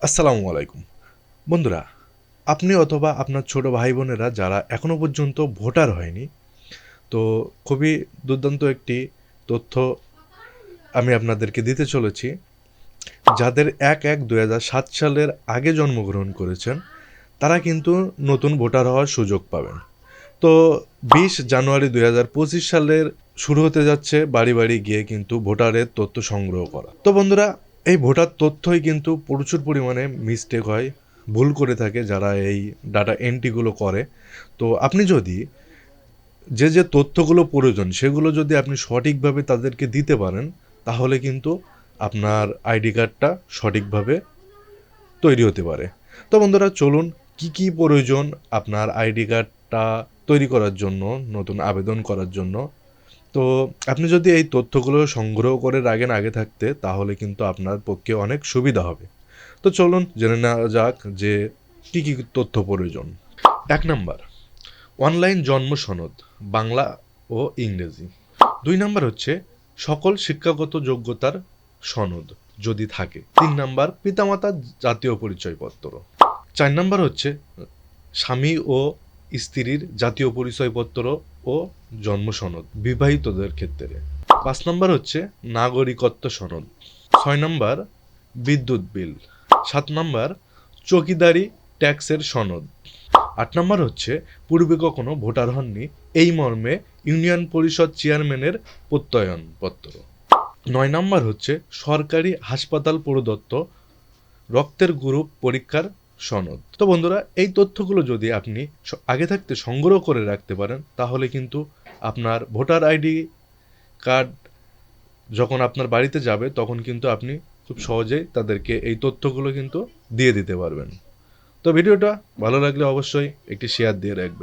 আসসালামু আলাইকুম বন্ধুরা, আপনি অথবা আপনার ছোট ভাই বোনেরা যারা এখনও পর্যন্ত ভোটার হয়নি, তো খুবই দুর্দান্ত একটি তথ্য আমি আপনাদেরকে দিতে চলেছি। যাদের ১/১/২০০৭ সালের আগে জন্মগ্রহণ করেছেন তারা কিন্তু নতুন ভোটার হওয়ার সুযোগ পাবেন। তো ২০ জানুয়ারি ২০২৫ সালের শুরু হতে যাচ্ছে বাড়ি বাড়ি গিয়ে কিন্তু ভোটারের তথ্য সংগ্রহ করা। তো বন্ধুরা, এই ভোটার তথ্যই কিন্তু প্রচুর পরিমাণে মিস্টেক হয়, ভুল করে থাকে যারা এই ডাটা এন্ট্রিগুলো করে। তো আপনি যদি যে তথ্যগুলো প্রয়োজন সেগুলো যদি আপনি সঠিকভাবে তাদেরকে দিতে পারেন, তাহলে কিন্তু আপনার আইডি কার্ডটা সঠিকভাবে তৈরি হতে পারে। তো বন্ধুরা, চলুন কি প্রয়োজন আপনার আইডি কার্ডটা তৈরি করার জন্য, নতুন আবেদন করার জন্য। তো আপনি যদি এই তথ্যগুলো সংগ্রহ করে রাখেন আগে থাকতে, তাহলে কিন্তু আপনার পক্ষে অনেক সুবিধা হবে। তো চলুন জেনে নেওয়া যাক যে কি তথ্য প্রয়োজন। ১ নাম্বার, অনলাইন জন্ম সনদ, বাংলা ও ইংরেজি। ২ নাম্বার হচ্ছে সকল শিক্ষাগত যোগ্যতার সনদ যদি থাকে। ৩ নাম্বার, পিতামাতার জাতীয় পরিচয়পত্র। ৪ নাম্বার হচ্ছে স্বামী ও স্ত্রীর জাতীয় পরিচয়পত্র ও জন্ম সনদ বিবাহিতদের ক্ষেত্রে। ৫ নাম্বার হচ্ছে নাগরিকত্ব সনদ। ৬ নাম্বার, বিদ্যুৎ বিল। ৭ নাম্বার, চৌকিদারি ট্যাক্সের সনদ। ৮ নাম্বার হচ্ছে পূর্বে কখনো ভোটার হননি এই মর্মে ইউনিয়ন পরিষদ চেয়ারম্যানের প্রত্যয়নপত্র। ৯ নাম্বার হচ্ছে সরকারি হাসপাতাল প্রদত্ত রক্তের গ্রুপ পরীক্ষার সনদ। তো বন্ধুরা, এই তথ্যগুলো যদি আপনি আগে থাকতে সংগ্রহ করে রাখতে পারেন, তাহলে কিন্তু আপনার ভোটার আইডি কার্ড যখন আপনার বাড়িতে যাবে তখন কিন্তু আপনি খুব সহজেই তাদেরকে এই তথ্যগুলো কিন্তু দিয়ে দিতে পারবেন। তো ভিডিওটা ভালো লাগলে অবশ্যই একটি শেয়ার দিয়ে রাখবেন।